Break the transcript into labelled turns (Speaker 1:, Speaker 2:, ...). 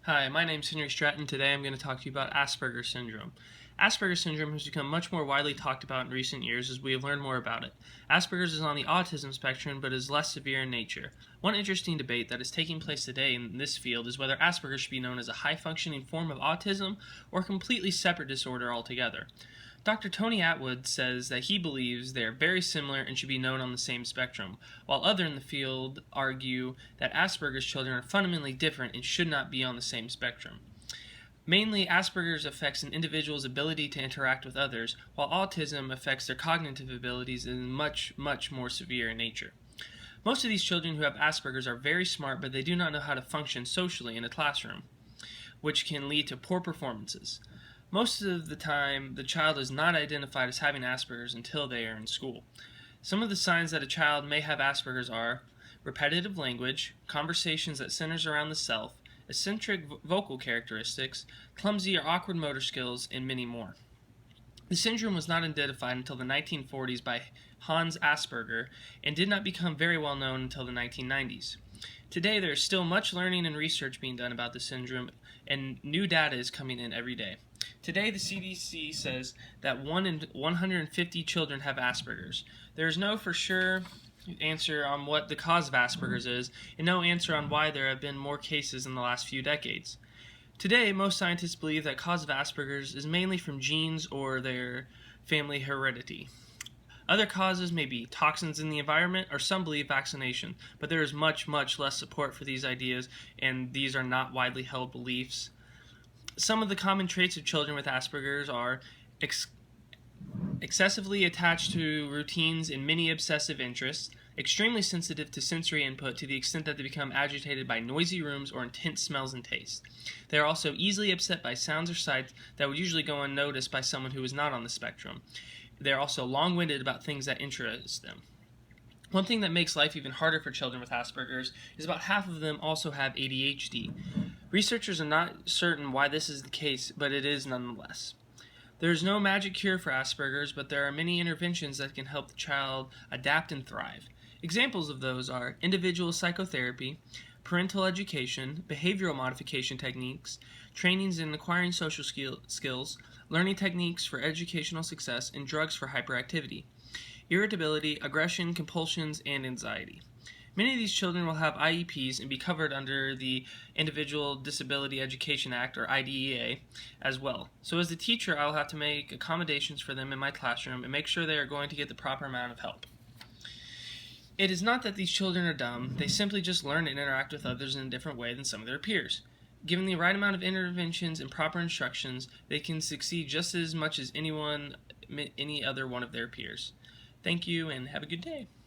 Speaker 1: Hi, my name's Henry Stratton. Today I'm going to talk to you about Asperger syndrome. Asperger syndrome has become much more widely talked about in recent years as we have learned more about it. Asperger's is on the autism spectrum but is less severe in nature. One interesting debate that is taking place today in this field is whether Asperger should be known as a high-functioning form of autism or a completely separate disorder altogether. Dr. Tony Atwood says that he believes they are very similar and should be known on the same spectrum, while others in the field argue that Asperger's children are fundamentally different and should not be on the same spectrum. Mainly, Asperger's affects an individual's ability to interact with others, while autism affects their cognitive abilities and is much more severe in nature. Most of these children who have Asperger's are very smart, but they do not know how to function socially in a classroom, which can lead to poor performances. Most of the time, the child is not identified as having Asperger's until they are in school. Some of the signs that a child may have Asperger's are repetitive language, conversations that centers around the self, eccentric vocal characteristics, clumsy or awkward motor skills, and many more. The syndrome was not identified until the 1940s by Hans Asperger and did not become very well known until the 1990s. Today, there is still much learning and research being done about the syndrome, and new data is coming in every day. Today, the CDC says that 1 in 150 children have Asperger's. There is no for sure answer on what the cause of Asperger's is, and no answer on why there have been more cases in the last few decades. Today, most scientists believe that cause of Asperger's is mainly from genes or their family heredity. Other causes may be toxins in the environment, or some believe vaccination, but there is much less support for these ideas, and these are not widely held beliefs. Some of the common traits of children with Asperger's are excessively attached to routines and many obsessive interests, extremely sensitive to sensory input to the extent that they become agitated by noisy rooms or intense smells and tastes. They are also easily upset by sounds or sights that would usually go unnoticed by someone who is not on the spectrum. They are also long-winded about things that interest them. One thing that makes life even harder for children with Asperger's is about half of them also have ADHD. Researchers are not certain why this is the case, but it is nonetheless. There is no magic cure for Asperger's, but there are many interventions that can help the child adapt and thrive. Examples of those are individual psychotherapy, parental education, behavioral modification techniques, trainings in acquiring social skills, learning techniques for educational success, and drugs for hyperactivity, irritability, aggression, compulsions, and anxiety. Many of these children will have IEPs and be covered under the Individual Disability Education Act, or IDEA, as well. So as a teacher, I will have to make accommodations for them in my classroom and make sure they are going to get the proper amount of help. It is not that these children are dumb, they simply just learn and interact with others in a different way than some of their peers. Given the right amount of interventions and proper instructions, they can succeed just as much as any other one of their peers. Thank you and have a good day.